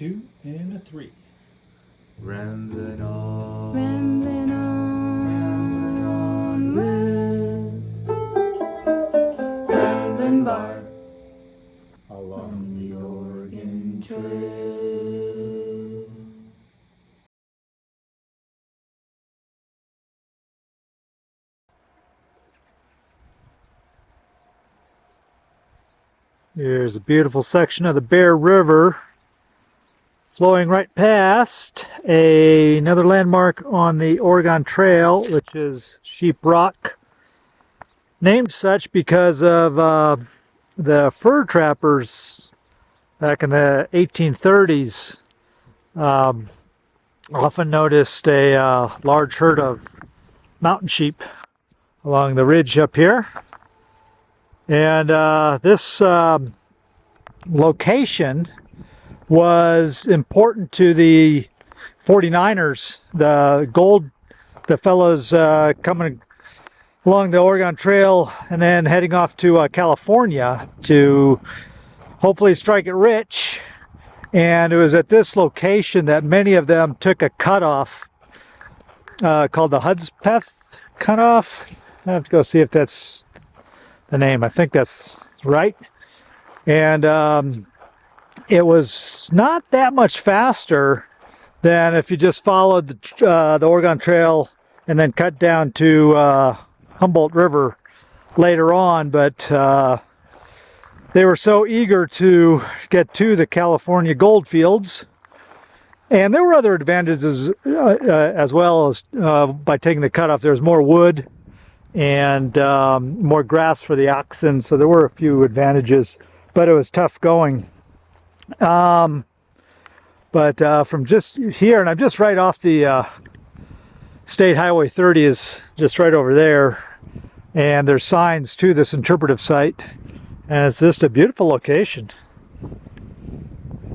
2, and a 3. Ramblin' on, Ramblin' on, ramblin' on with Ramblin' Bart Along the Oregon Trail. Here's a beautiful section of the Bear River flowing right past another landmark on the Oregon Trail, which is Sheep Rock, named such because of the fur trappers back in the 1830s often noticed a large herd of mountain sheep along the ridge up here. And this location was important to the 49ers, the fellows coming along the Oregon Trail and then heading off to California to hopefully strike it rich. And it was at this location that many of them took a cutoff called the Hudspeth cutoff. I have to go see if that's the name. I think that's right. And it was not that much faster than if you just followed the Oregon Trail and then cut down to Humboldt River later on, but they were so eager to get to the California gold fields. And there were other advantages as well as by taking the cutoff. There's more wood and more grass for the oxen, so there were a few advantages, but it was tough going. But from just here, and I'm just right off the State Highway 30 is just right over there, and there's signs to this interpretive site, and it's just a beautiful location.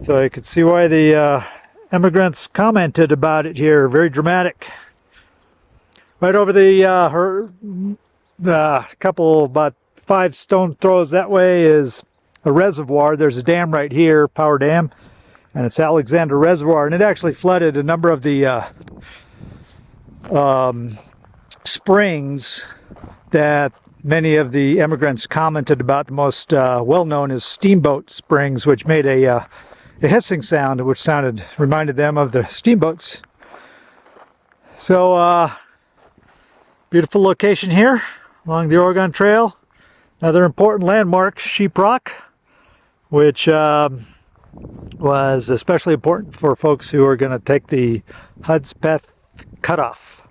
So you can see why the immigrants commented about it here. Very dramatic. Right over the couple, about 5 stone throws that way is a reservoir. There's a dam right here, power dam, and it's Alexander Reservoir, and it actually flooded a number of the springs that many of the immigrants commented about. The most well-known is Steamboat Springs, which made a hissing sound, which reminded them of the steamboats. So beautiful location here along the Oregon Trail. Another important landmark, Sheep Rock, which was especially important for folks who are going to take the Hudspeth cutoff.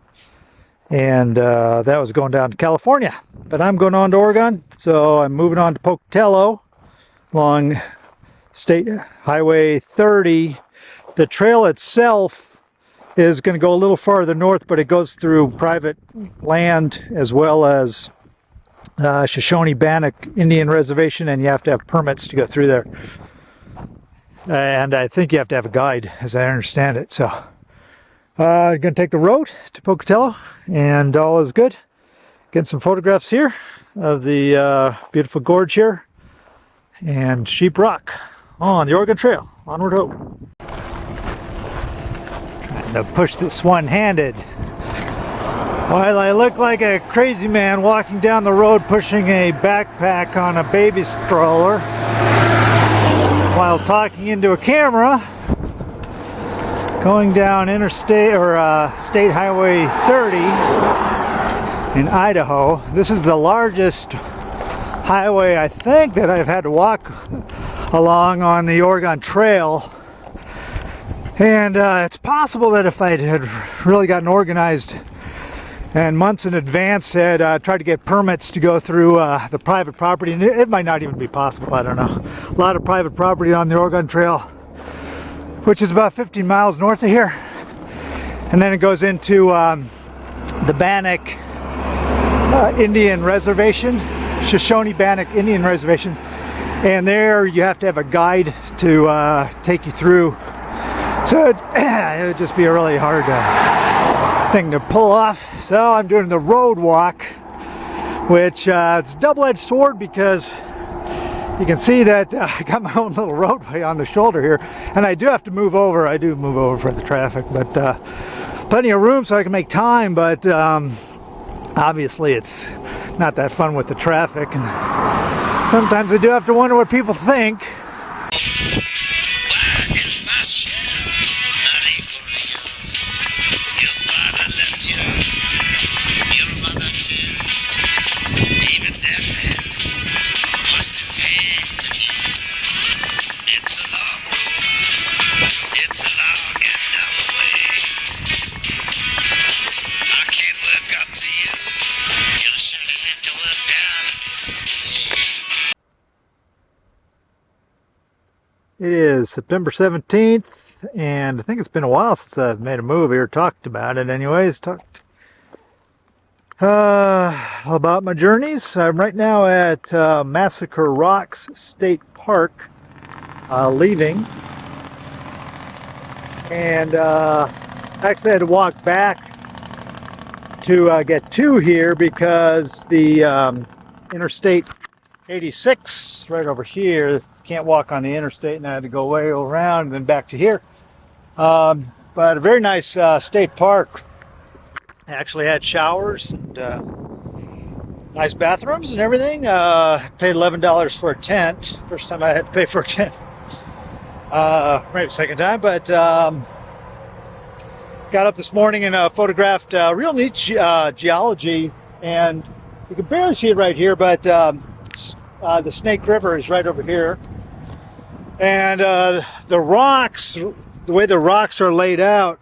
And that was going down to California. But I'm going on to Oregon, so I'm moving on to Pocatello along State Highway 30. The trail itself is going to go a little farther north, but it goes through private land as well as Shoshone-Bannock Indian Reservation, and you have to have permits to go through there. And I think you have to have a guide, as I understand it. So I'm going to take the road to Pocatello, and all is good. Getting some photographs here of the beautiful gorge here and Sheep Rock on the Oregon Trail. Onward hope. Trying to push this one-handed while I look like a crazy man walking down the road pushing a backpack on a baby stroller while talking into a camera, going down interstate or State Highway 30 in Idaho. This is the largest highway I think that I've had to walk along on the Oregon Trail, and it's possible that if I had really gotten organized and months in advance had tried to get permits to go through the private property, and it might not even be possible, I don't know. A lot of private property on the Oregon Trail, which is about 15 miles north of here, and then it goes into the Bannock Indian Reservation, Shoshone-Bannock Indian Reservation, and there you have to have a guide to take you through. So it would just be a really hard thing to pull off. So I'm doing the road walk, which it's a double-edged sword because You can see that I got my own little roadway on the shoulder here, and I do have to move over. I do move over for the traffic, but plenty of room so I can make time, but obviously it's not that fun with the traffic, and sometimes I do have to wonder what people think. It is September 17th, and I think it's been a while since I've made a move here, talked about it anyways, talked about my journeys. I'm right now at Massacre Rocks State Park, leaving, and actually I had to walk back to get to here because the Interstate 86 right over here, can't walk on the interstate, and I had to go way around and then back to here. But a very nice state park. Actually had showers and nice bathrooms and everything. Paid $11 for a tent. First time I had to pay for a tent. Maybe second time, but got up this morning and photographed real neat geology, and you can barely see it right here, but the Snake River is right over here. And the rocks, the way the rocks are laid out,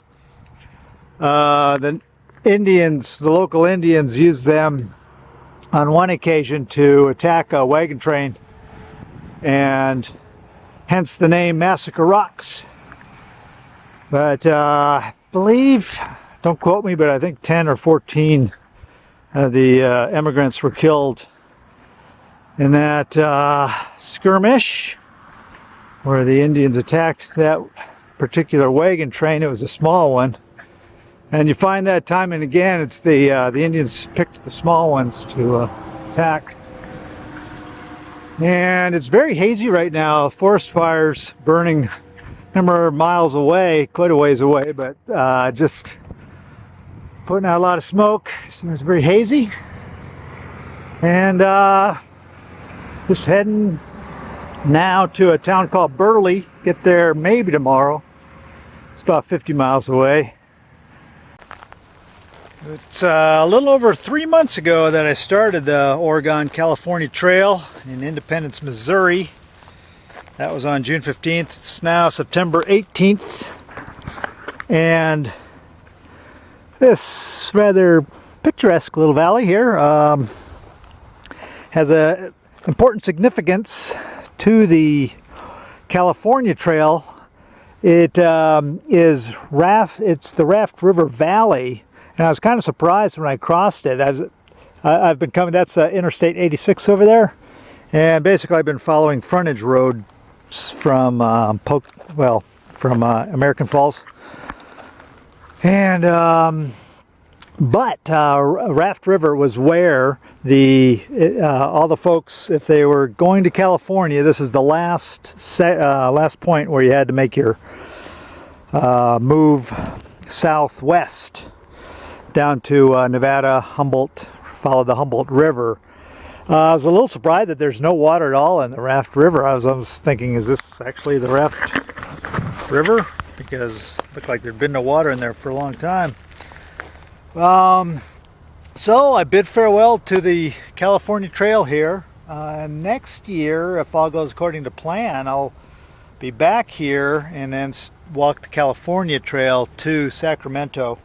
the local Indians used them on one occasion to attack a wagon train, and hence the name Massacre Rocks. But I believe, don't quote me, but I think 10 or 14 of the immigrants were killed in that skirmish where the Indians attacked that particular wagon train. It was a small one, and you find that time and again it's the Indians picked the small ones to attack. And it's very hazy right now. Forest fires burning a number of miles away, quite a ways away, but just putting out a lot of smoke. So it's very hazy, and just heading now to a town called Burley. Get there maybe tomorrow. It's about 50 miles away. It's a little over 3 months ago that I started the Oregon-California Trail in Independence, Missouri. That was on June 15th. It's now September 18th. And this rather picturesque little valley here has a important significance to the California Trail. It is it's the Raft River Valley, and I was kind of surprised when I crossed it. I've been coming, that's Interstate 86 over there, and basically I've been following frontage roads from American Falls, and but Raft River was where all the folks, if they were going to California, this is the last point where you had to make your move southwest down to Nevada, Humboldt, follow the Humboldt River. I was a little surprised that there's no water at all in the Raft River. I was thinking, is this actually the Raft River? Because it looked like there'd been no water in there for a long time. So I bid farewell to the California Trail here. Next year, if all goes according to plan, I'll be back here and then walk the California Trail to Sacramento.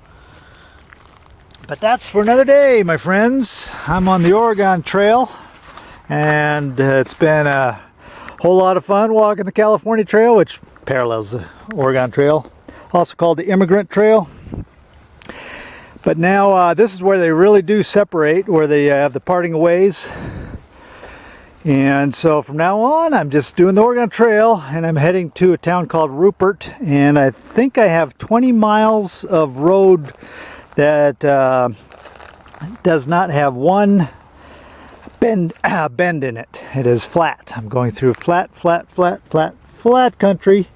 But that's for another day, my friends. I'm on the Oregon Trail, and it's been a whole lot of fun walking the California Trail, which parallels the Oregon Trail, also called the Immigrant Trail. But now this is where they really do separate, where they have the parting of ways. And so from now on, I'm just doing the Oregon Trail, and I'm heading to a town called Rupert, and I think I have 20 miles of road that does not have one bend in it. It is flat. I'm going through flat country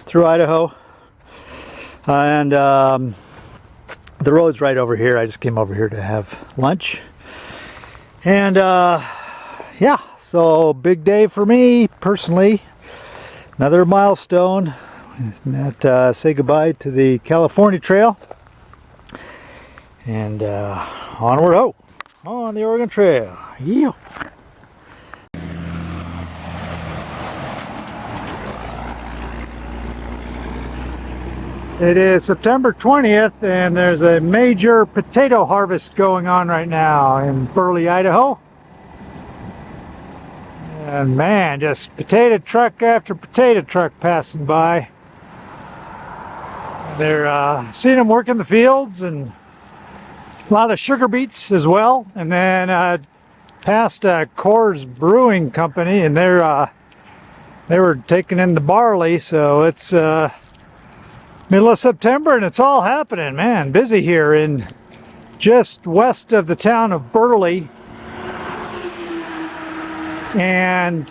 through Idaho. And the road's right over here. I just came over here to have lunch. And yeah, so big day for me personally. Another milestone. Say goodbye to the California Trail. And onward on the Oregon Trail. Yeah. It is September 20th, and there's a major potato harvest going on right now in Burley, Idaho. And man, just potato truck after potato truck passing by. They're seeing them work in the fields, and a lot of sugar beets as well. And then past Coors Brewing Company, and they were taking in the barley, so it's middle of September and it's all happening, man. Busy here in just west of the town of Burley. And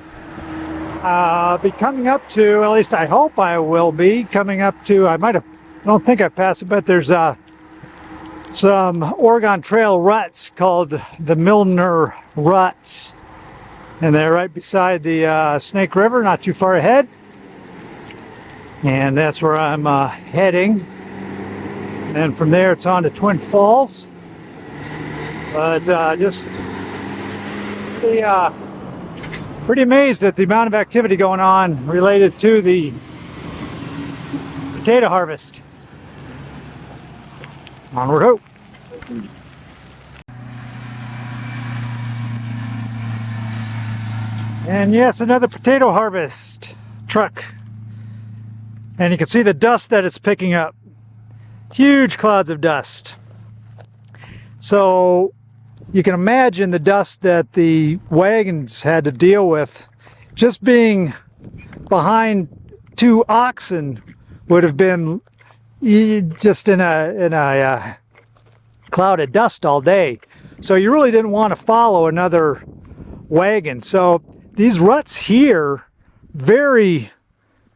be coming up to, at least I hope I will be, coming up to, I don't think I've passed it, but there's some Oregon Trail ruts called the Milner Ruts. And they're right beside the Snake River, not too far ahead. And that's where I'm heading. And then from there it's on to Twin Falls. But just pretty amazed at the amount of activity going on related to the potato harvest. Onward ho! And yes, another potato harvest truck. And you can see the dust that it's picking up. Huge clouds of dust. So you can imagine the dust that the wagons had to deal with. Just being behind two oxen would have been just in a cloud of dust all day. So you really didn't want to follow another wagon. So these ruts here, very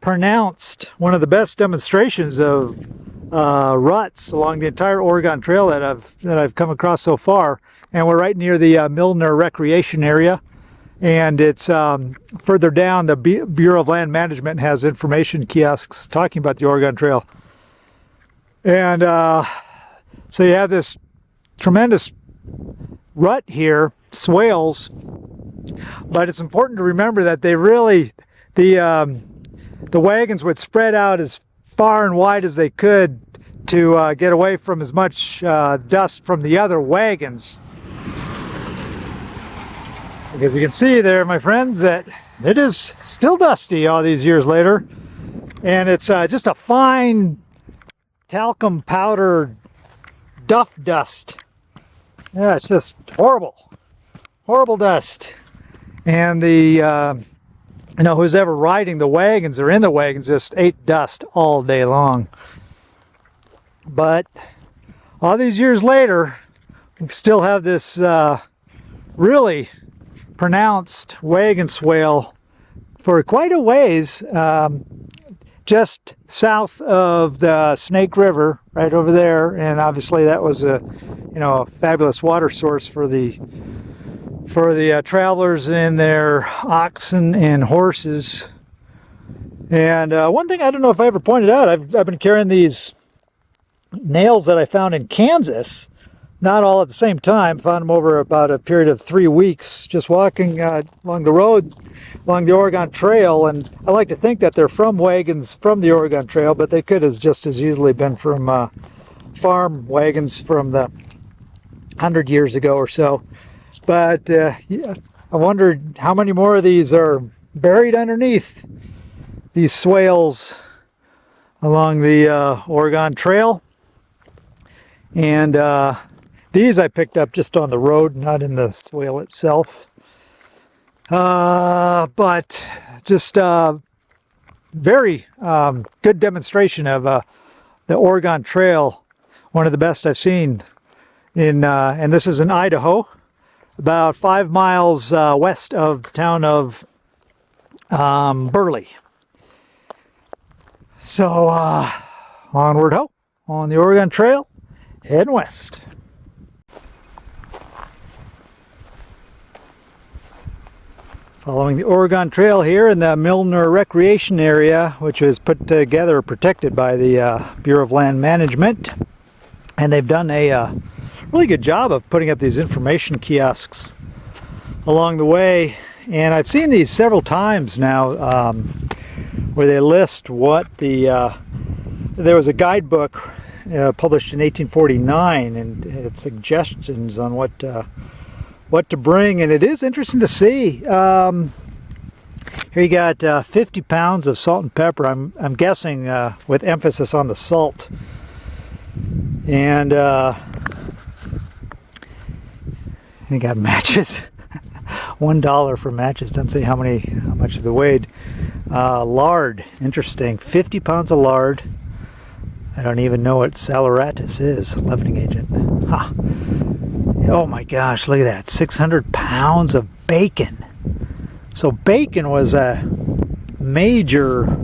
pronounced, one of the best demonstrations of ruts along the entire Oregon Trail that I've come across so far. And we're right near the Milner Recreation Area, and it's further down. The Bureau of Land Management has information kiosks talking about the Oregon Trail. And so you have this tremendous rut here, swales, but it's important to remember that they really, the wagons would spread out as far and wide as they could to get away from as much dust from the other wagons. Because you can see there, my friends, that it is still dusty all these years later. And it's just a fine talcum powder duff dust. Yeah, it's just horrible. Horrible dust. And the who's ever riding the wagons or in the wagons just ate dust all day long. But all these years later, we still have this really pronounced wagon swale for quite a ways, just south of the Snake River, right over there. And obviously that was a fabulous water source for the travelers and their oxen and horses. And one thing I don't know if I ever pointed out, I've been carrying these nails that I found in Kansas, not all at the same time. Found them over about a period of 3 weeks, just walking along the road, along the Oregon Trail. And I like to think that they're from wagons from the Oregon Trail, but they could have just as easily been from farm wagons from the 100 years ago or so. But yeah, I wondered how many more of these are buried underneath these swales along the Oregon Trail. And these I picked up just on the road, not in the swale itself. But just very good demonstration of the Oregon Trail, one of the best I've seen in, and this is in Idaho, about 5 miles west of the town of Burley. So onward ho on the Oregon Trail, heading west. Following the Oregon Trail here in the Milner Recreation Area, which was put together, protected by the Bureau of Land Management. And they've done a really good job of putting up these information kiosks along the way. And I've seen these several times now where they list what the... there was a guidebook published in 1849, and it had suggestions on what to bring, and it is interesting to see. Here you got 50 pounds of salt and pepper. I'm guessing with emphasis on the salt. And you got matches. $1 for matches. Doesn't say how much of the weighed. Lard. Interesting. 50 pounds of lard. I don't even know what saleratus is. Leavening agent. Huh. Oh my gosh, look at that. 600 pounds of bacon. So bacon was a major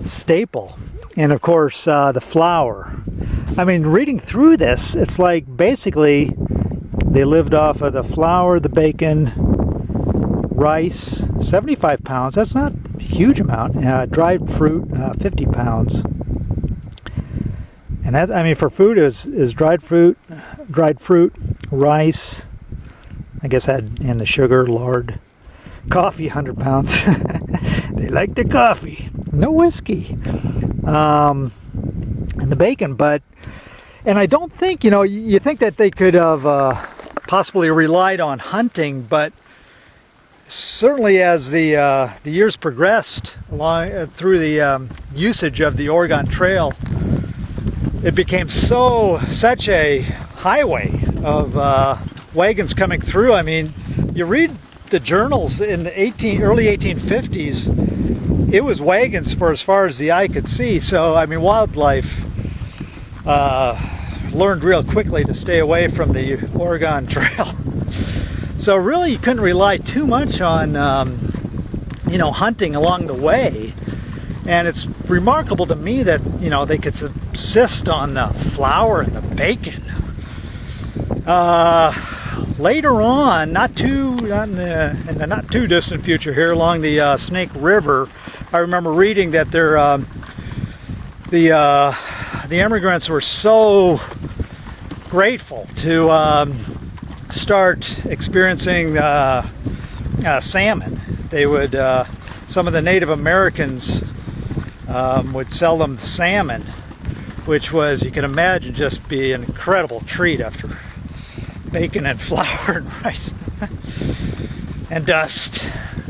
staple. And of course, the flour. I mean, reading through this, it's like basically they lived off of the flour, the bacon, rice, 75 pounds. That's not a huge amount. Dried fruit, 50 pounds. And that, I mean, for food is dried fruit, rice, I guess and the sugar, lard, coffee, 100 pounds. They like the coffee. No whiskey. And the bacon, and I don't think, you think that they could have possibly relied on hunting, but certainly as the years progressed along through the usage of the Oregon Trail, it became such a highway of wagons coming through. I mean, you read the journals in the early 1850s, it was wagons for as far as the eye could see. So, I mean, wildlife learned real quickly to stay away from the Oregon Trail. So really, you couldn't rely too much on, hunting along the way. And it's remarkable to me that, they could subsist on the flour and the bacon. Later on, in the not too distant future here along the Snake River, I remember reading that the immigrants were so grateful to start experiencing salmon. They would, some of the Native Americans would sell them salmon, which was, you can imagine, just be an incredible treat after bacon and flour and rice. And dust.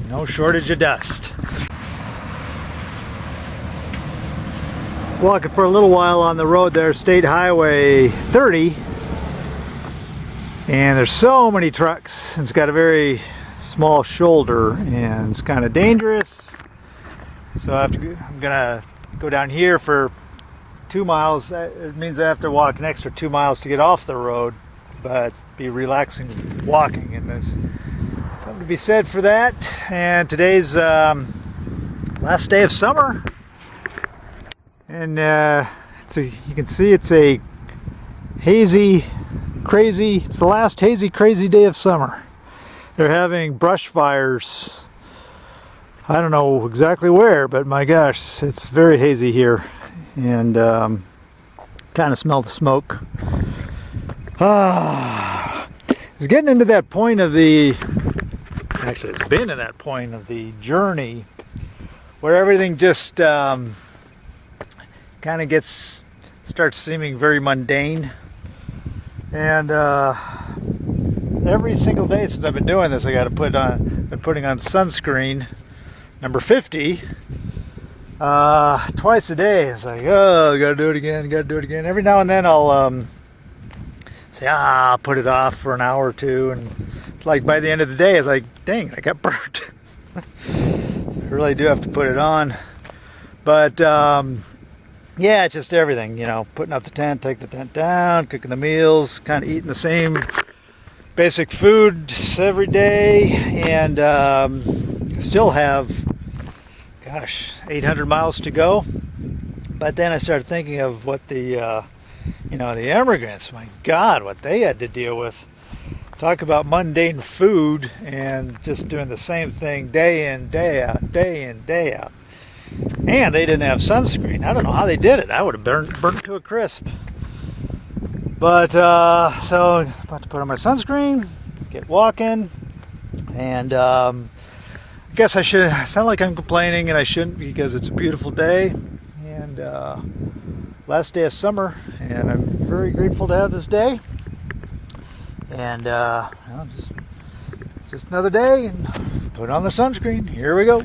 No shortage of dust. Walking for a little while on the road there, State Highway 30. And there's so many trucks. It's got a very small shoulder and it's kind of dangerous. So I'm gonna go down here for 2 miles. It means I have to walk an extra 2 miles to get off the road, but be relaxing walking, and there's something to be said for that. And today's last day of summer, and you can see it's a hazy, crazy. It's the last hazy, crazy day of summer. They're having brush fires. I don't know exactly where, but my gosh, it's very hazy here, and kind of smell the smoke. It's getting into that point of actually it's been in that point of the journey where everything just kind of starts seeming very mundane. And every single day since I've been doing this, I got to been putting on sunscreen number 50 twice a day. It's like, oh, gotta do it again. Every now and then I'll say, I'll put it off for an hour or two, and it's like by the end of the day it's like, dang, I got burnt. So I really do have to put it on. But yeah, it's just everything, putting up the tent, take the tent down, cooking the meals, kind of eating the same basic food every day, and still have, gosh, 800 miles to go. But then I started thinking of what the the immigrants, my God, what they had to deal with. Talk about mundane food and just doing the same thing day in, day out, day in, day out. And they didn't have sunscreen. I don't know how they did it. I would have burnt to a crisp. But so about to put on my sunscreen, get walking, and I guess I should sound like I'm complaining, and I shouldn't, because it's a beautiful day and last day of summer, and I'm very grateful to have this day. And it's just another day, and put on the sunscreen. Here we go.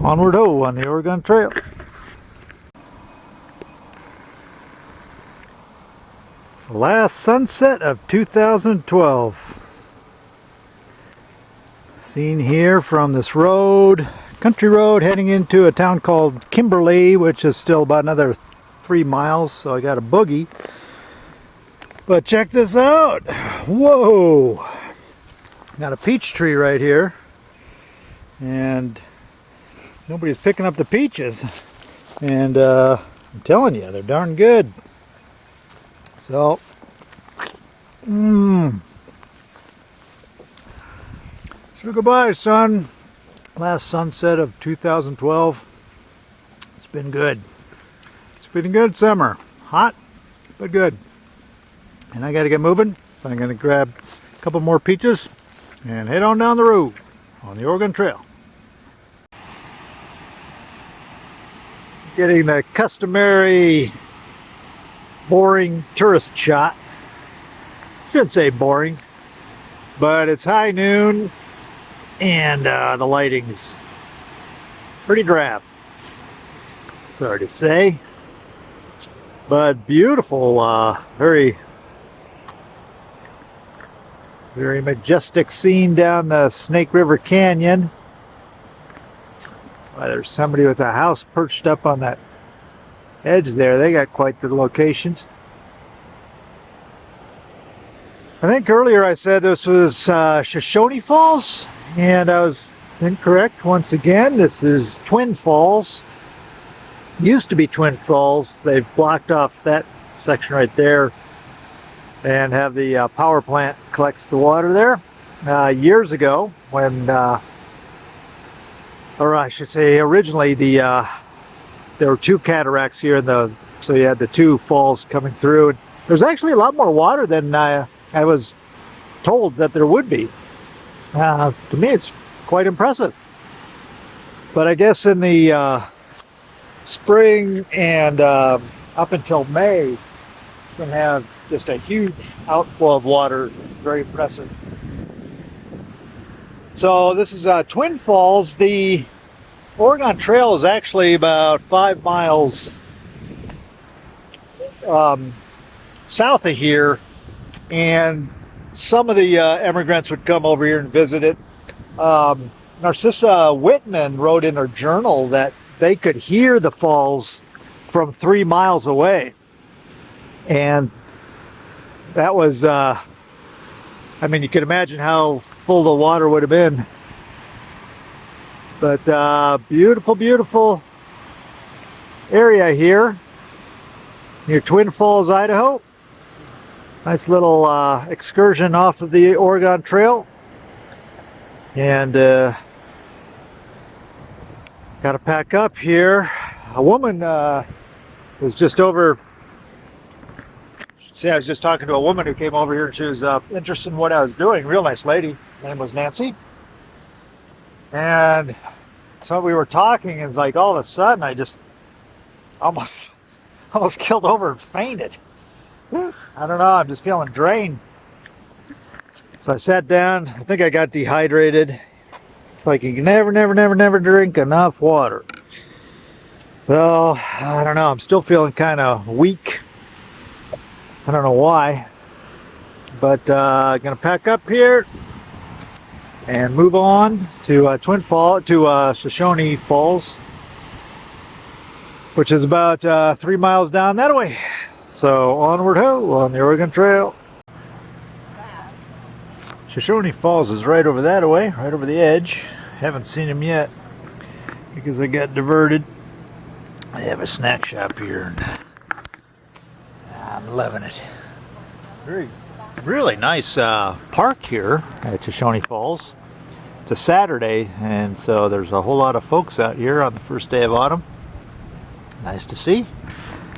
Onward ho on the Oregon Trail. Last sunset of 2012. Seen here from this road, country road, heading into a town called Kimberly, which is still about another 3 miles, so I got a boogie. But check this out. Whoa! Got a peach tree right here, and nobody's picking up the peaches, and I'm telling you, they're darn good. So, so goodbye, son. Last sunset of 2012. It's been good. It's been a good summer. Hot, but good. And I got to get moving. I'm going to grab a couple more peaches and head on down the road on the Oregon Trail. Getting the customary boring tourist shot. Shouldn't say boring, but it's high noon and the lighting's pretty drab. Sorry to say, but beautiful, very majestic scene down the Snake River Canyon. There's somebody with a house perched up on that edge there. They got quite the location. I think earlier I said this was Shoshone Falls, and I was incorrect once again. This is Twin Falls. Used to be Twin Falls. They've blocked off that section right there and have the power plant collects the water there. Years ago, when or I should say originally, there were two cataracts here, so you had the two falls coming through. And there's actually a lot more water than I was told that there would be. To me, it's quite impressive. But I guess in the spring and up until May, you can have just a huge outflow of water. It's very impressive. So this is Twin Falls. The Oregon Trail is actually about 5 miles south of here, and some of the immigrants would come over here and visit it. Narcissa Whitman wrote in her journal that they could hear the falls from 3 miles away, and that was I mean, you could imagine how full the water would have been. But beautiful, beautiful area here near Twin Falls, Idaho. Nice little excursion off of the Oregon Trail. And got to pack up here. A woman was just over. See, I was just talking to a woman who came over here, and she was interested in what I was doing. Real nice lady. Her name was Nancy. And so we were talking, and it's like all of a sudden I just almost killed over and fainted. I don't know, I'm just feeling drained. So I sat down. I think I got dehydrated. It's like you can never drink enough water. So I don't know, I'm still feeling kind of weak. I don't know why, but gonna pack up here and move on to Shoshone Falls, which is about 3 miles down that way. So onward ho on the Oregon Trail. Shoshone Falls is right over that way, right over the edge. Haven't seen him yet because I got diverted. I have a snack shop here and I'm loving it. Really nice park here at Shoshone Falls. It's a Saturday, and so there's a whole lot of folks out here on the first day of autumn. Nice to see.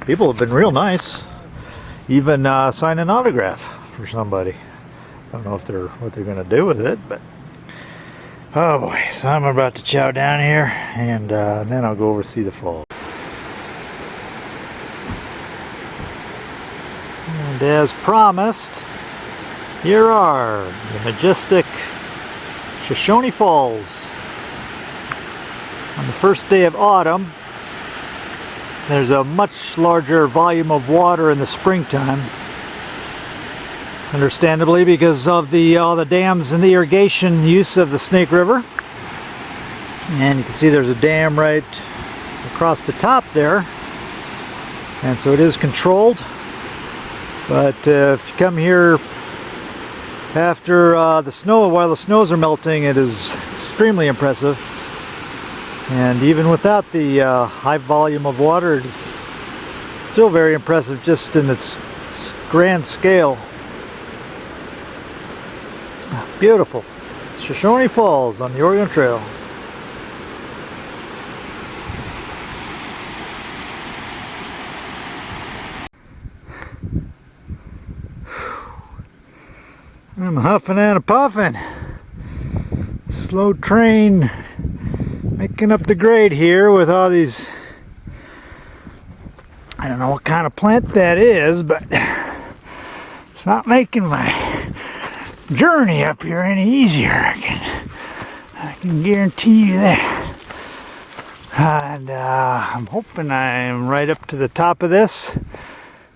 People have been real nice. Even sign an autograph for somebody. I don't know if what they're going to do with it, but oh boy. So I'm about to chow down here, and then I'll go over see the falls. And as promised, here are the majestic Shoshone Falls. On the first day of autumn, there's a much larger volume of water in the springtime. Understandably, because of all the dams and the irrigation use of the Snake River. And you can see there's a dam right across the top there. And so it is controlled. But if you come here after the snow, while the snows are melting, it is extremely impressive. And even without the high volume of water, it's still very impressive just in its grand scale. Beautiful. It's Shoshone Falls on the Oregon Trail. I'm huffing and a puffing. Slow train making up the grade here with all these, I don't know what kind of plant that is, but it's not making my journey up here any easier. I can guarantee you that. And I'm hoping I'm right up to the top of this,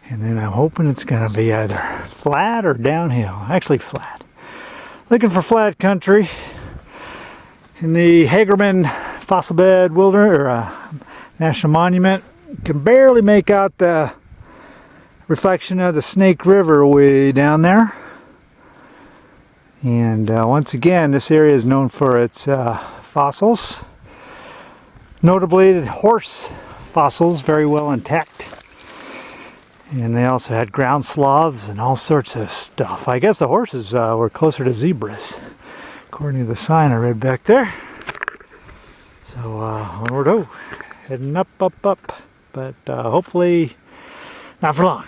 and then I'm hoping it's going to be either flat or downhill. Actually flat. Looking for flat country in the Hagerman Fossil Bed Wilderness or National Monument. You can barely make out the reflection of the Snake River way down there. And once again, this area is known for its fossils. Notably, the horse fossils, very well intact. And they also had ground sloths and all sorts of stuff. I guess the horses were closer to zebras, according to the sign I read back there. So onward, heading up, but hopefully not for long.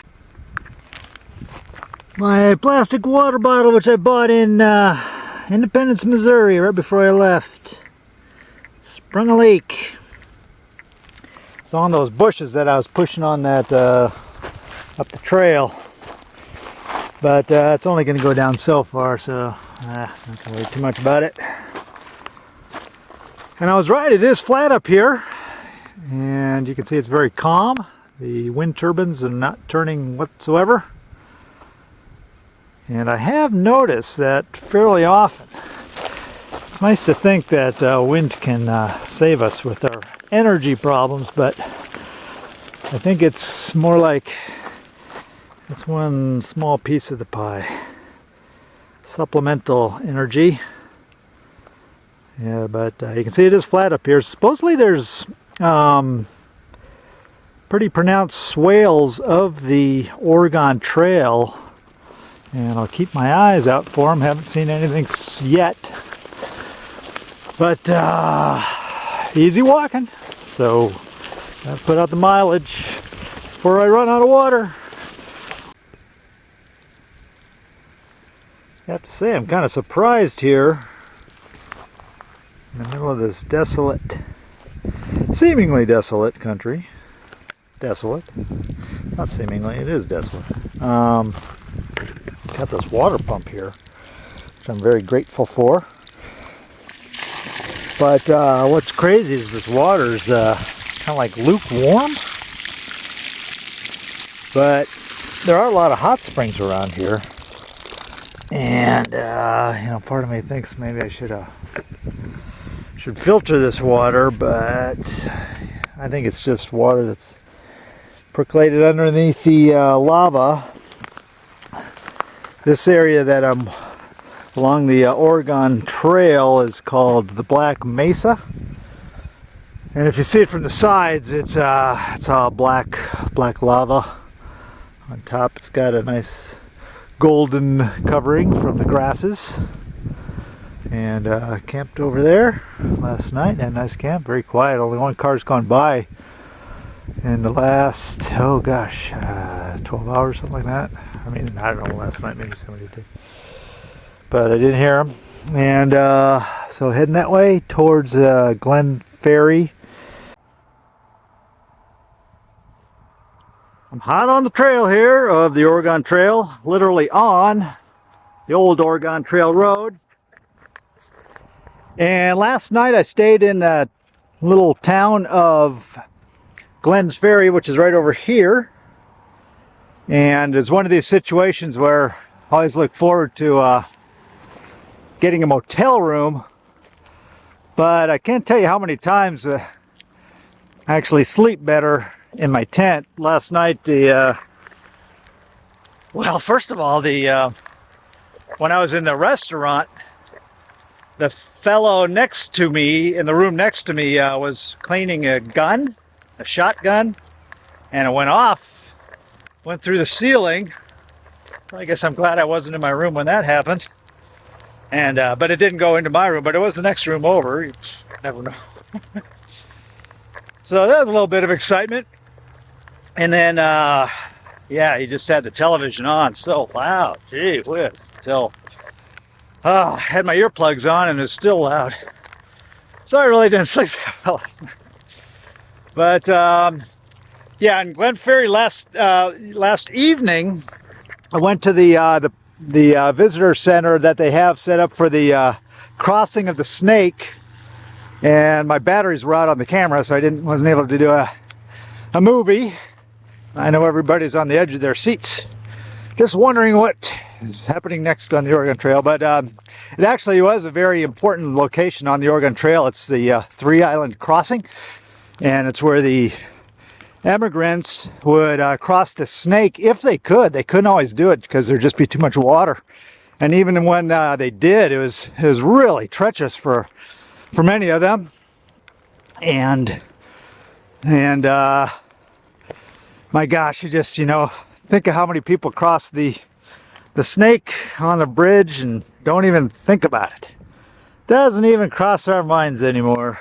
My plastic water bottle, which I bought in Independence, Missouri, right before I left, sprung a leak. It's on those bushes that I was pushing on that up the trail, but it's only going to go down so far, so not going to worry too much about it. And I was right, it is flat up here, and you can see it's very calm. The wind turbines are not turning whatsoever. And I have noticed that fairly often. It's nice to think that wind can save us with our energy problems, but I think it's more like it's one small piece of the pie. Supplemental energy. Yeah, but you can see it is flat up here. Supposedly there's pretty pronounced swales of the Oregon Trail. And I'll keep my eyes out for them. Haven't seen anything yet. But easy walking. So gotta put out the mileage before I run out of water. I have to say I'm kind of surprised here in the middle of this desolate, seemingly desolate country. Desolate. Not seemingly, it is desolate. Got this water pump here, which I'm very grateful for. But what's crazy is this water's kind of like lukewarm. But there are a lot of hot springs around here. And you know, part of me thinks maybe I should filter this water, but I think it's just water that's percolated underneath the lava. This area that I'm along the Oregon Trail is called the Black Mesa. And if you see it from the sides, it's all black lava. On top, it's got a nice golden covering from the grasses. And camped over there last night. Had a nice camp, very quiet. Only one car's gone by in the last, 12 hours, something like that. I mean, I don't know, last night maybe somebody did. But I didn't hear them. And so heading that way towards Glen Ferry. I'm hot on the trail here of the Oregon Trail, literally on the old Oregon Trail Road. And last night I stayed in that little town of Glen's Ferry, which is right over here. And it's one of these situations where I always look forward to getting a motel room. But I can't tell you how many times I actually sleep better in my tent. Last night, well, first of all, when I was in the restaurant, the fellow next to me, in the room next to me, was cleaning a gun, a shotgun, and it went off, went through the ceiling. I guess I'm glad I wasn't in my room when that happened. And but it didn't go into my room, but it was the next room over. You never know. So that was a little bit of excitement. And then, yeah, he just had the television on so loud. Gee whiz. Till I had my earplugs on and it's still loud. So I really didn't sleep that well. But yeah, in Glen Ferry last evening, I went to the visitor center that they have set up for the crossing of the Snake, and my batteries were out on the camera, so I wasn't able to do a movie. I know everybody's on the edge of their seats, just wondering what is happening next on the Oregon Trail. But it actually was a very important location on the Oregon Trail. It's the Three Island Crossing, and it's where the immigrants would cross the Snake if they could. They couldn't always do it because there'd just be too much water. And even when they did, it was really treacherous for many of them. And my gosh, you just, think of how many people cross the Snake on the bridge and don't even think about it. Doesn't even cross our minds anymore.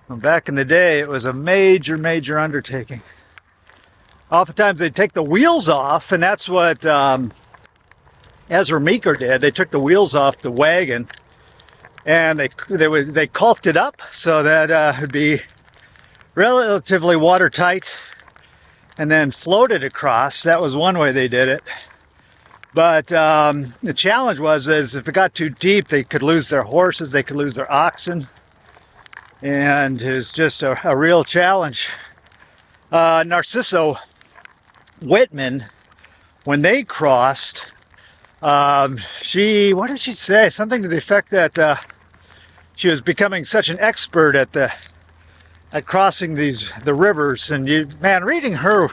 Well, back in the day, it was a major undertaking. Oftentimes they'd take the wheels off, and that's what Ezra Meeker did. They took the wheels off the wagon, and they caulked it up so that it would be relatively watertight, and then floated across. That was one way they did it. But the challenge is if it got too deep, they could lose their horses, they could lose their oxen, and it was just a real challenge. Narciso Whitman, when they crossed, what did she say? Something to the effect that she was becoming such an expert at crossing the rivers. And reading her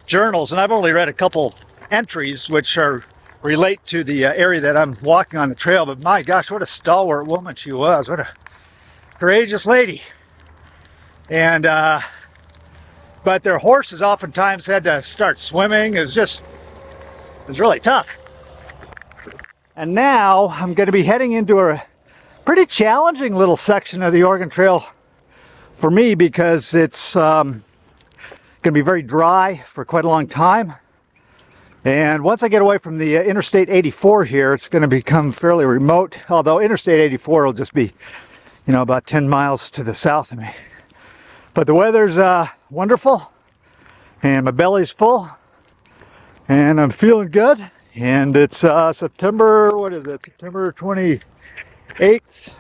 journals, and I've only read a couple entries which relate to the area that I'm walking on the trail, but my gosh, what a stalwart woman she was. What a courageous lady. And but their horses oftentimes had to start swimming. It was really tough. And now I'm going to be heading into a pretty challenging little section of the Oregon Trail for me, because it's going to be very dry for quite a long time. And once I get away from the Interstate 84 here, it's going to become fairly remote, although Interstate 84 will just be, about 10 miles to the south of me. But the weather's wonderful, and my belly's full, and I'm feeling good. And it's September 28th.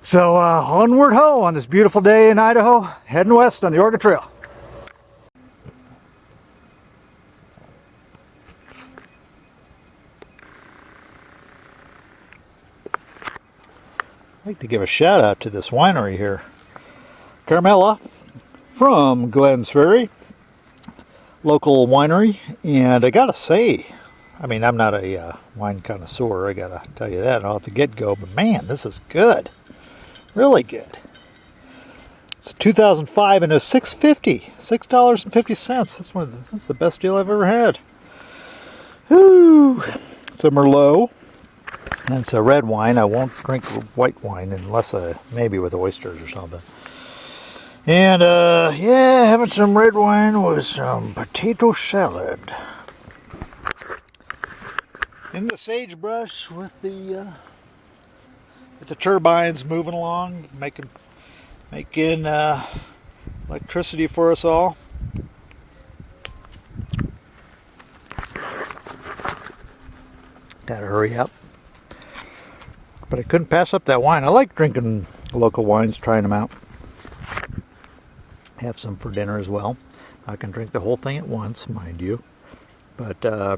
So onward ho on this beautiful day in Idaho, heading west on the Oregon Trail. I'd like to give a shout out to this winery here, Carmela from Glen's Ferry, local winery. And I gotta say, I mean, I'm not a wine connoisseur, I gotta tell you that off the get-go, but man, this is good. Really good. It's a 2005 and a $6.50. $6.50. That's the best deal I've ever had. Whoo! It's a Merlot. And it's a red wine. I won't drink white wine unless maybe with oysters or something. And yeah, having some red wine with some potato salad. In the sagebrush with the turbines moving along, making electricity for us all. Gotta hurry up. But I couldn't pass up that wine. I like drinking local wines, trying them out. Have some for dinner as well. I can drink the whole thing at once, mind you. But I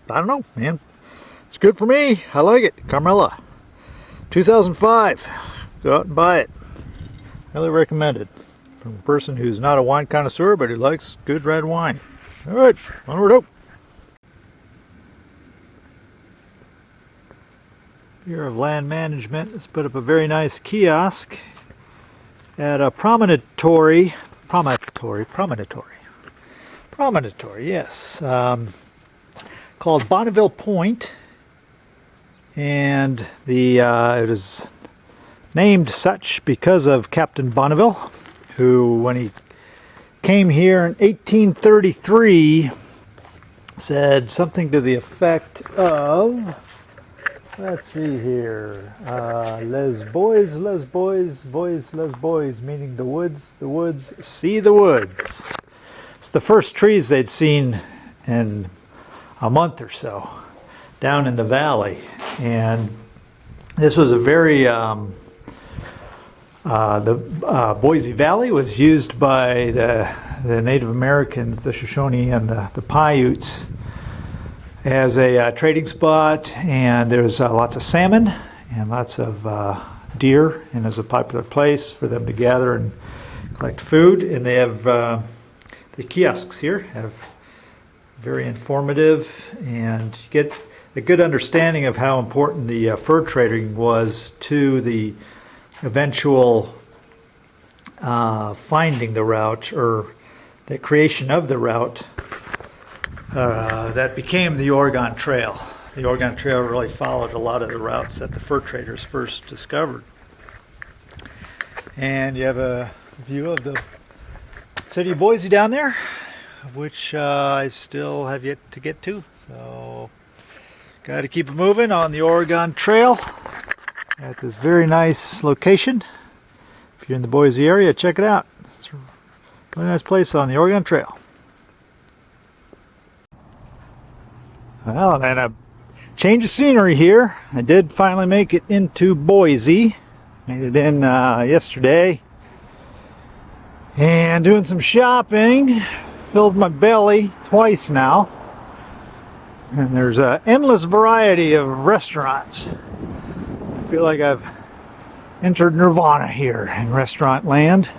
don't know, man. It's good for me. I like it. Carmela. 2005. Go out and buy it. Highly recommended. From a person who's not a wine connoisseur, but who likes good red wine. All right, onward up. Bureau of Land Management has put up a very nice kiosk at a promontory, yes, called Bonneville Point, and it is named such because of Captain Bonneville, who, when he came here in 1833, said something to the effect of, let's see here, les boys, meaning the woods, see the woods. It's the first trees they'd seen in a month or so down in the valley, and this was a very Boise Valley was used by the Native Americans, the Shoshone and the Paiutes, as a trading spot, and there's lots of salmon and lots of deer, and it's a popular place for them to gather and collect food. And they have the kiosks here have very informative, and you get a good understanding of how important the fur trading was to the eventual finding the route, or the creation of the route that became the Oregon Trail. The Oregon Trail really followed a lot of the routes that the fur traders first discovered. And you have a view of the city of Boise down there, which I still have yet to get to. So, got to keep it moving on the Oregon Trail at this very nice location. If you're in the Boise area, check it out. It's a really nice place on the Oregon Trail. Well, and a change of scenery here. I did finally make it into Boise. Made it in yesterday. And doing some shopping. Filled my belly twice now. And there's an endless variety of restaurants. I feel like I've entered nirvana here in restaurant land.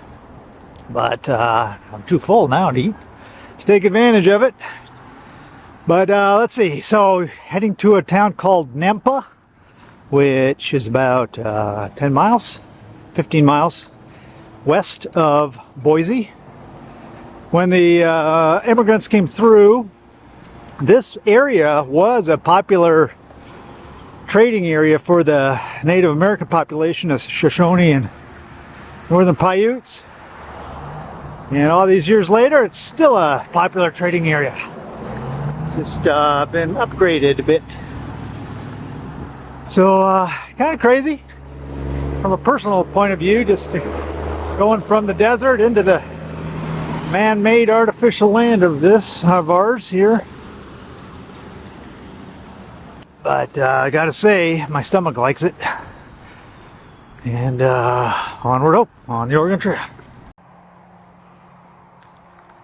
But I'm too full now to eat. To take advantage of it. But let's see, so heading to a town called Nampa, which is about 15 miles west of Boise. When the immigrants came through, this area was a popular trading area for the Native American population of Shoshone and Northern Paiutes. And all these years later, it's still a popular trading area. It's just been upgraded a bit. So kind of crazy from a personal point of view, just going from the desert into the man-made artificial land of ours here. But I gotta say, my stomach likes it. And onward up on the Oregon Trail.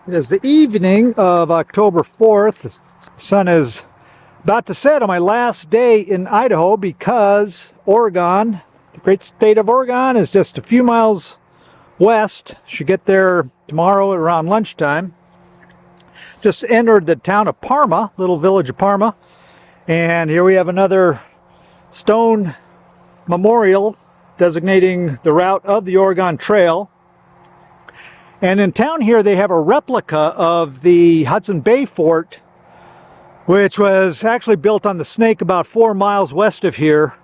It is the evening of October 4th. The sun is about to set on my last day in Idaho, because Oregon, the great state of Oregon, is just a few miles west. Should get there tomorrow around lunchtime. just entered the town of Parma, little village of Parma. And here we have another stone memorial designating the route of the Oregon Trail. And in town here they have a replica of the Hudson Bay Fort, which was actually built on the Snake about 4 miles west of here.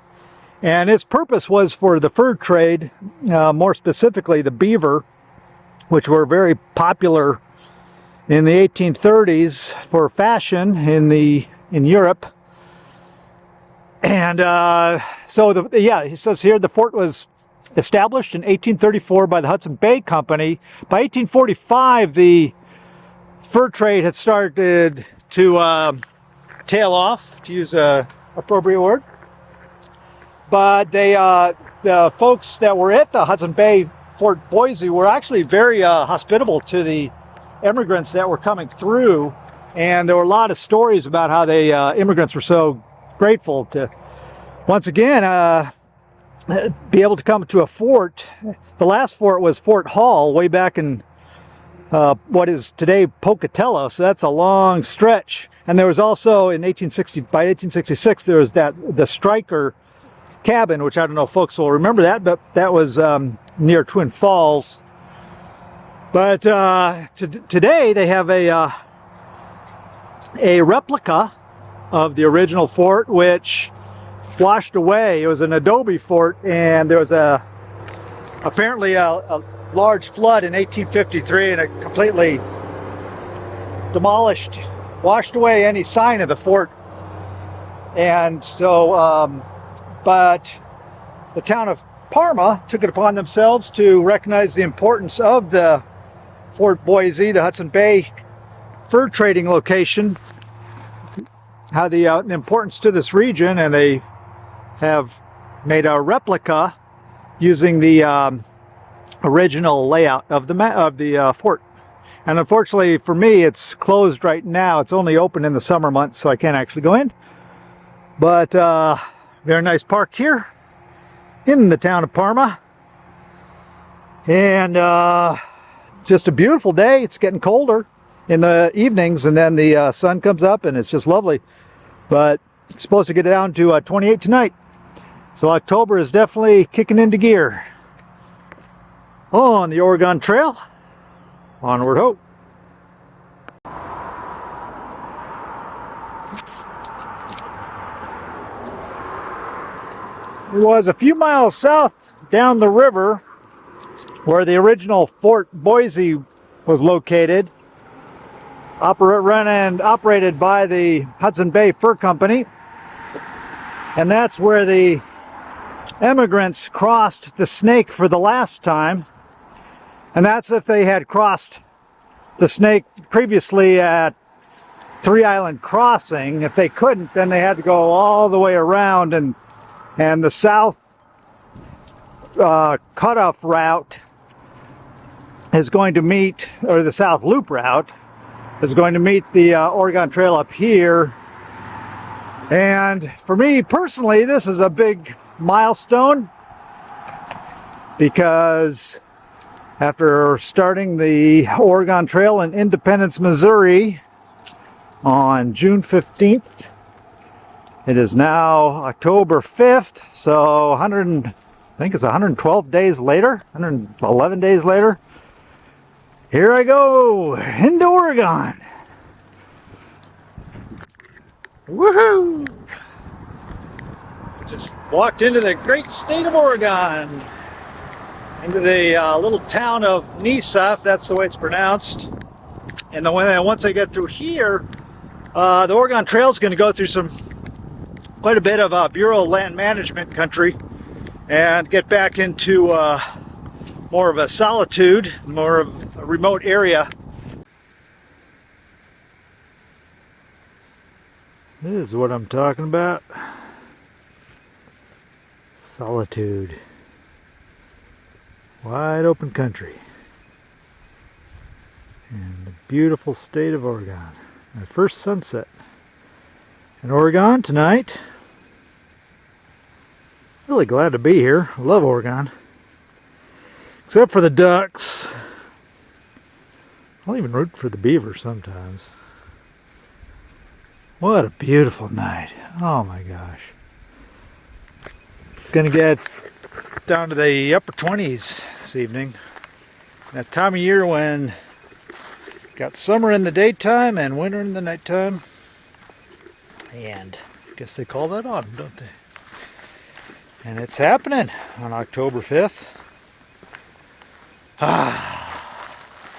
And its purpose was for the fur trade, more specifically the beaver, which were very popular in the 1830s for fashion in Europe. And so he says here the fort was established in 1834 by the Hudson Bay Company. By 1845, the fur trade had started to tail off, to use a appropriate word. But the folks that were at the Hudson Bay Fort Boise were actually very hospitable to the immigrants that were coming through, and there were a lot of stories about how the immigrants were so grateful to once again be able to come to a fort. The last fort was Fort Hall way back in what is today Pocatello, so that's a long stretch. And there was also by 1866 there was the Striker cabin, which I don't know if folks will remember that, but that was near Twin Falls. But today they have a replica of the original fort, which washed away. It was an adobe fort, and there was apparently a large flood in 1853, and it completely demolished, washed away any sign of the fort. And so but the town of Parma took it upon themselves to recognize the importance of the Fort Boise, the Hudson Bay fur trading location, how the importance to this region, and they have made a replica using the original layout of the fort. And unfortunately for me, it's closed right now. It's only open in the summer months, so I can't actually go in. But very nice park here in the town of Parma. And just a beautiful day. It's getting colder in the evenings, and then the sun comes up, and it's just lovely. But it's supposed to get down to 28 tonight. So October is definitely kicking into gear. On the Oregon Trail, onward ho. It was a few miles south down the river where the original Fort Boise was located, run and operated by the Hudson Bay Fur Company. And that's where the immigrants crossed the Snake for the last time. And that's if they had crossed the Snake previously at Three Island Crossing. If they couldn't, then they had to go all the way around, and the south cutoff route is going to meet, or the south loop route is going to meet the Oregon Trail up here. And for me personally, this is a big milestone, because after starting the Oregon Trail in Independence, Missouri on June 15th, it is now October 5th, so I think it's 112 days later, 111 days later. Here I go into Oregon. Woohoo! Just walked into the great state of Oregon, into the little town of Nisa, if that's the way it's pronounced. And then once I get through here, the Oregon Trail is going to go through quite a bit of Bureau of Land Management country, and get back into more of a solitude, more of a remote area. This is what I'm talking about. Solitude. Wide open country. And the beautiful state of Oregon. My first sunset in Oregon tonight. Really glad to be here. I love Oregon. Except for the ducks. I'll even root for the beaver sometimes. What a beautiful night. Oh my gosh. It's going to get down to the upper 20s this evening. That time of year when got summer in the daytime and winter in the nighttime. And I guess they call that autumn, don't they? And it's happening on October 5th.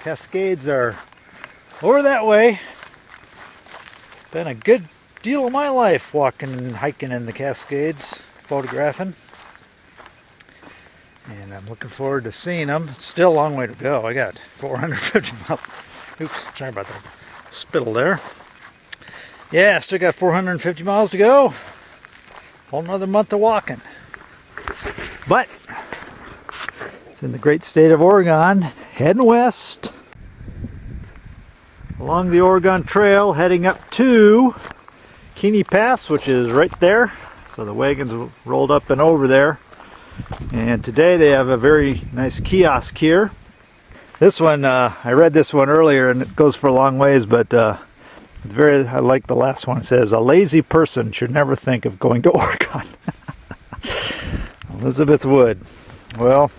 Cascades are over that way. It's been a good deal of my life walking and hiking in the Cascades, photographing. And I'm looking forward to seeing them. It's still a long way to go. I got 450 miles. Oops, sorry about that spittle there. Yeah, still got 450 miles to go. Whole another month of walking. But it's in the great state of Oregon, heading west along the Oregon Trail, heading up to Keeney Pass, which is right there. So the wagons rolled up and over there. And today they have a very nice kiosk here. This one, I read this one earlier and it goes for a long ways, but I like the last one. It says, a lazy person should never think of going to Oregon. Elizabeth Wood. Well,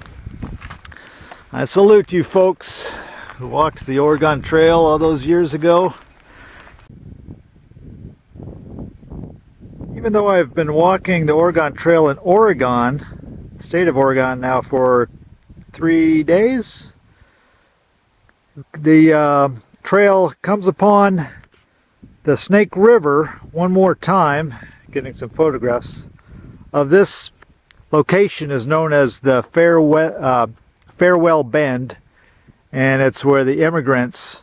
I salute you folks who walked the Oregon Trail all those years ago. Even though I've been walking the Oregon Trail in Oregon, state of Oregon now for 3 days, the trail comes upon the Snake River one more time. Getting some photographs of this location is known as the Farewell Bend, and it's where the immigrants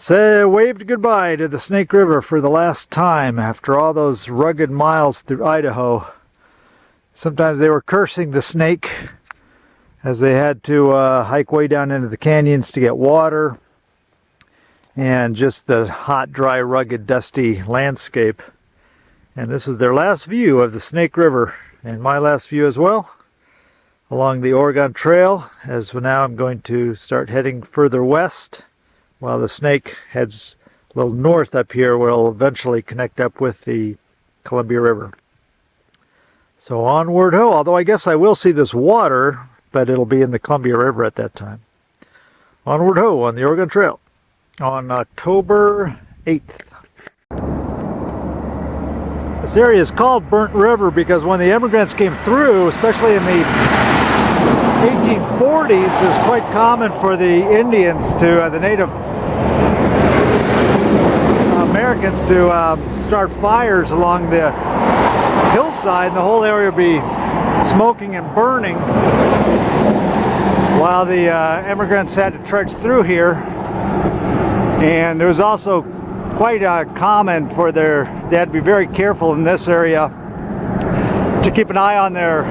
waved goodbye to the Snake River for the last time after all those rugged miles through Idaho. Sometimes they were cursing the snake as they had to hike way down into the canyons to get water, and just the hot, dry, rugged, dusty landscape. And this was their last view of the Snake River, and my last view as well, along the Oregon Trail, as now I'm going to start heading further west, while the Snake heads a little north up here, where it'll eventually connect up with the Columbia River. So onward ho, although I guess I will see this water, but it'll be in the Columbia River at that time. Onward ho on the Oregon Trail on October 8th. This area is called Burnt River because when the immigrants came through, especially in the 1840s, it was quite common for the Indians to, the Native Americans to start fires along the hillside, and the whole area would be smoking and burning while the immigrants had to trudge through here. And there was also quite common for they had to be very careful in this area to keep an eye on their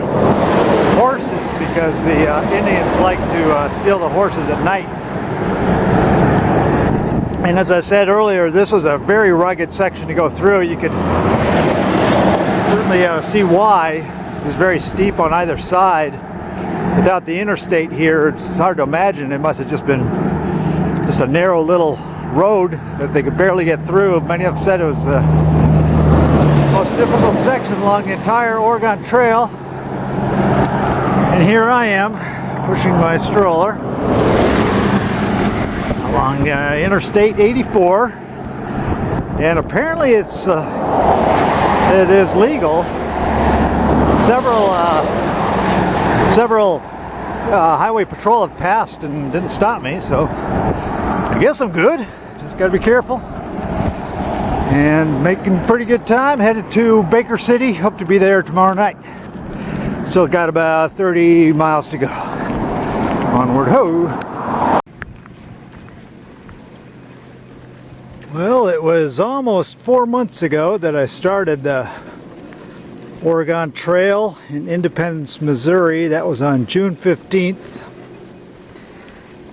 horses, because the Indians like to steal the horses at night. And as I said earlier, this was a very rugged section to go through. You could certainly see why. It's very steep on either side. Without the interstate here, it's hard to imagine. It must have just been just a narrow little road that they could barely get through. Many of them said it was the most difficult section along the entire Oregon Trail. And here I am, pushing my stroller along Interstate 84. And apparently it is legal. Several highway patrol have passed and didn't stop me, so I guess I'm good. Just got to be careful. And making pretty good time. Headed to Baker City. Hope to be there tomorrow night. Still got about 30 miles to go. Onward ho! Well, it was almost 4 months ago that I started the Oregon Trail in Independence, Missouri. That was on June 15th.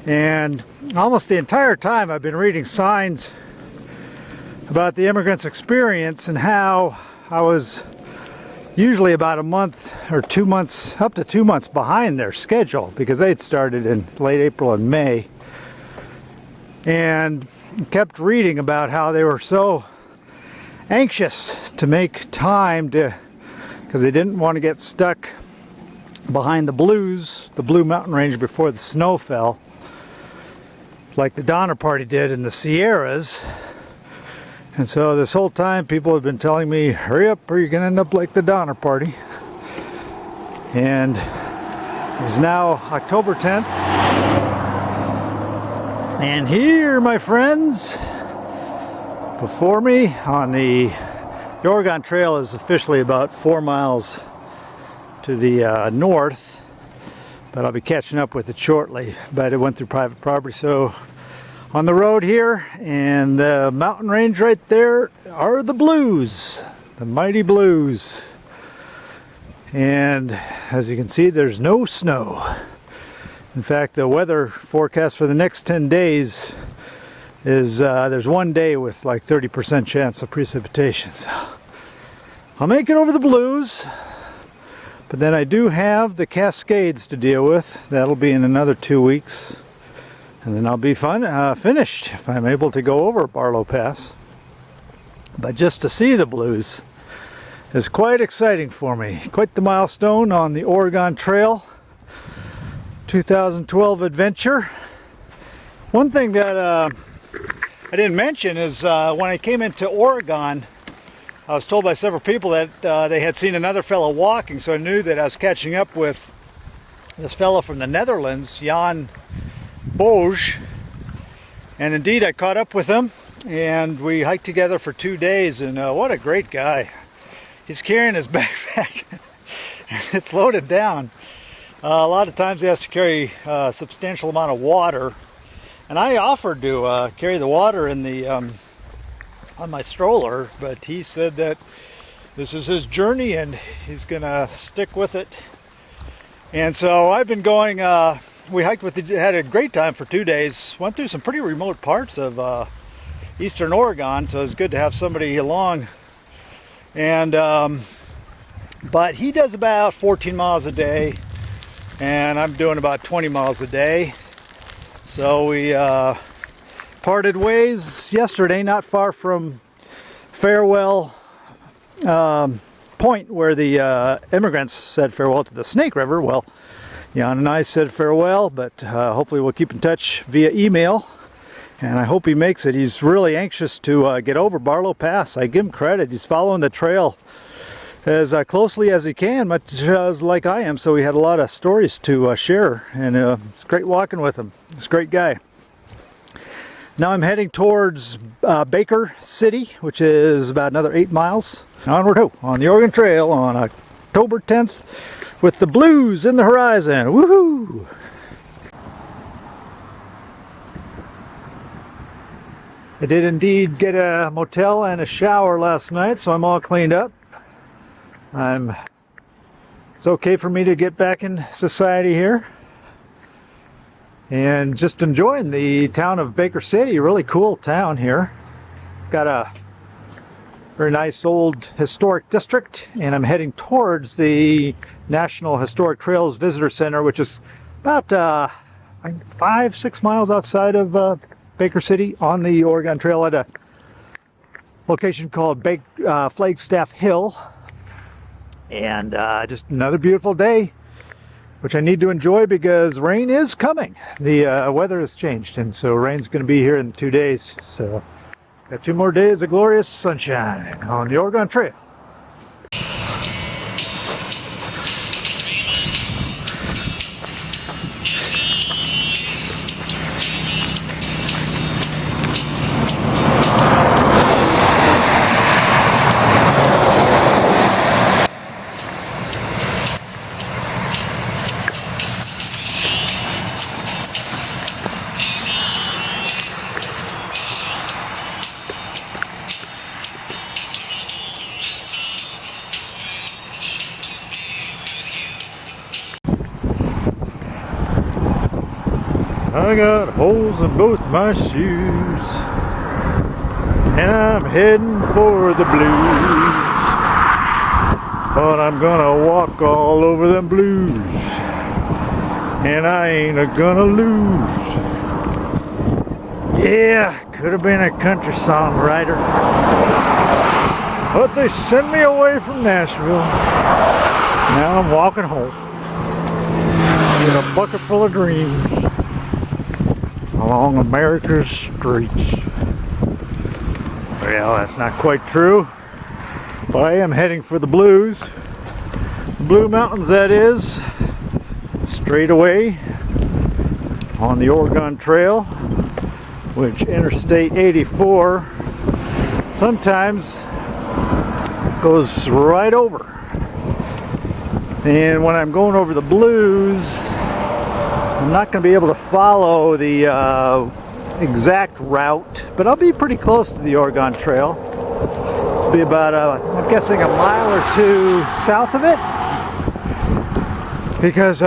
And almost the entire time I've been reading signs about the immigrants' experience and how I was usually about a month or 2 months, up to 2 months behind their schedule, because they'd started in late April and May. And kept reading about how they were so anxious to make time to, because they didn't want to get stuck behind the Blue Mountain Range before the snow fell, like the Donner Party did in the Sierras. And so this whole time people have been telling me, hurry up or you're going to end up like the Donner Party. And it's now October 10th. And here, my friends, before me on the Oregon Trail is officially about 4 miles to the north, but I'll be catching up with it shortly. But it went through private property, so on the road here, and the mountain range right there are the Blues, the mighty Blues. And as you can see, there's no snow. In fact, the weather forecast for the next 10 days is there's one day with like 30% chance of precipitation. So I'll make it over the Blues. But then I do have the Cascades to deal with. That'll be in another 2 weeks. And then I'll be finished if I'm able to go over Barlow Pass. But just to see the Blues is quite exciting for me. Quite the milestone on the Oregon Trail 2012 adventure. One thing that I didn't mention is when I came into Oregon, I was told by several people that they had seen another fellow walking, so I knew that I was catching up with this fellow from the Netherlands, Jan Boge. And indeed, I caught up with him, and we hiked together for 2 days, and what a great guy. He's carrying his backpack, it's loaded down. A lot of times he has to carry a substantial amount of water, and I offered to carry the water in the on my stroller, but he said that this is his journey and he's gonna stick with it. And so I've been going, we hiked had a great time for 2 days, went through some pretty remote parts of eastern Oregon, so it's good to have somebody along. And but he does about 14 miles a day and I'm doing about 20 miles a day. So we parted ways yesterday, not far from Farewell Point, where the immigrants said farewell to the Snake River. Well, Jan and I said farewell, but hopefully we'll keep in touch via email, and I hope he makes it. He's really anxious to get over Barlow Pass. I give him credit. He's following the trail as closely as he can, much as like I am, so we had a lot of stories to share, and it's great walking with him. He's a great guy. Now I'm heading towards Baker City, which is about another 8 miles. Onward ho, on the Oregon Trail on October 10th with the Blues in the horizon. Woohoo! I did indeed get a motel and a shower last night, so I'm all cleaned up. It's okay for me to get back in society here. And just enjoying the town of Baker City. Really cool town here. Got a very nice old historic district, and I'm heading towards the National Historic Trails Visitor Center, which is about 5-6 miles outside of Baker City on the Oregon Trail at a location called Flagstaff Hill. And just another beautiful day, which I need to enjoy because rain is coming. The weather has changed, and so rain's going to be here in 2 days. So got 2 more days of glorious sunshine on the Oregon Trail. I got holes in both my shoes, and I'm heading for the Blues, but I'm gonna walk all over them Blues, and I ain't gonna lose. Yeah, could have been a country songwriter. But they sent me away from Nashville. Now I'm walking home with a bucket full of dreams along America's streets. Well, that's not quite true, but I am heading for the Blues. Blue Mountains, that is, straight away on the Oregon Trail, which Interstate 84 sometimes goes right over. And when I'm going over the Blues, I'm not going to be able to follow the exact route, but I'll be pretty close to the Oregon Trail. It'll be about, I'm guessing, a mile or two south of it, because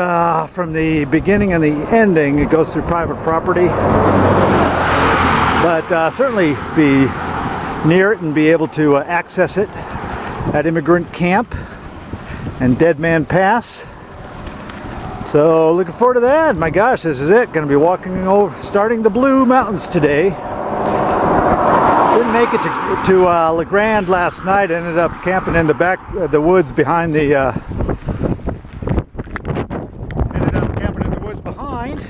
from the beginning and the ending it goes through private property. But certainly be near it and be able to access it at Immigrant Camp and Dead Man Pass. So looking forward to that. My gosh, this is it. Going to be walking over, starting the Blue Mountains today. Didn't make it to La Grande last night. Ended up camping in the back, the woods behind the. Ended up camping in the woods behind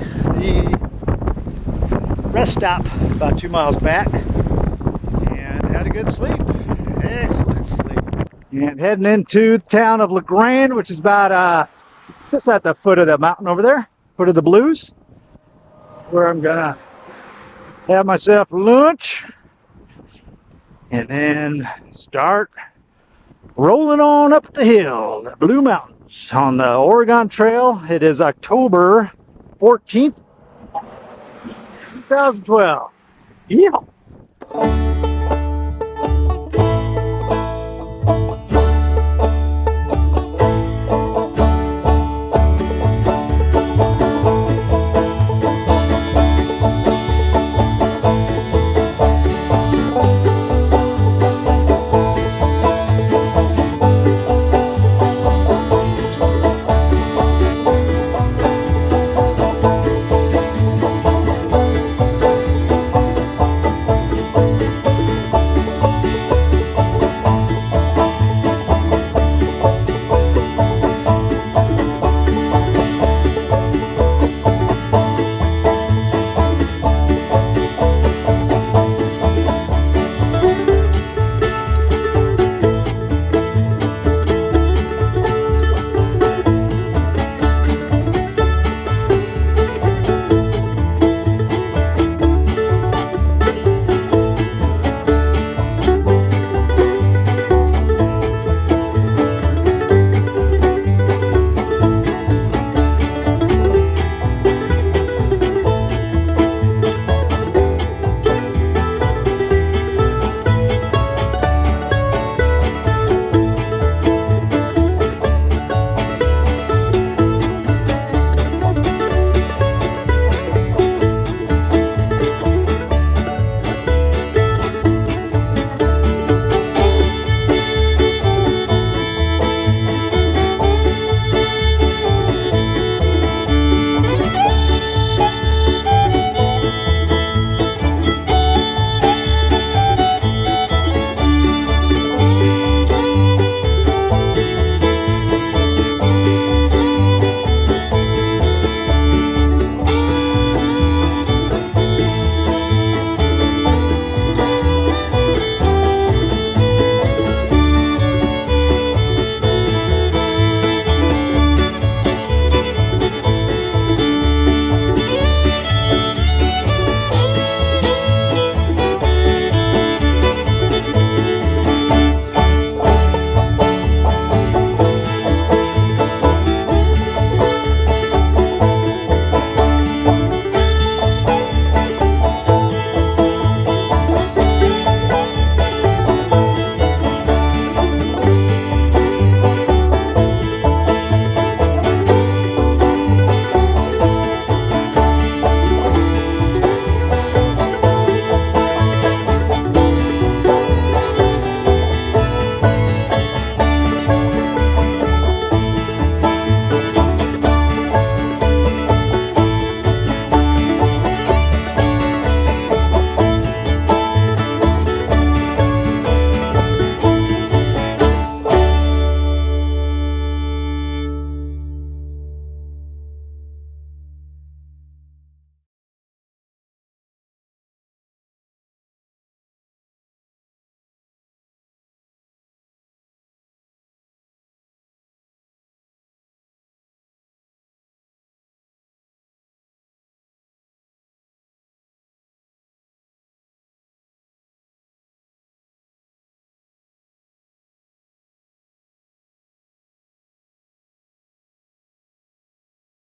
the rest stop, about 2 miles back, and had a good sleep. Excellent sleep. And heading into the town of La Grande, which is about just at the foot of the mountain over there, foot of the Blues, where I'm gonna have myself lunch and then start rolling on up the hill, the Blue Mountains on the Oregon Trail. It is October 14th, 2012. Yeah.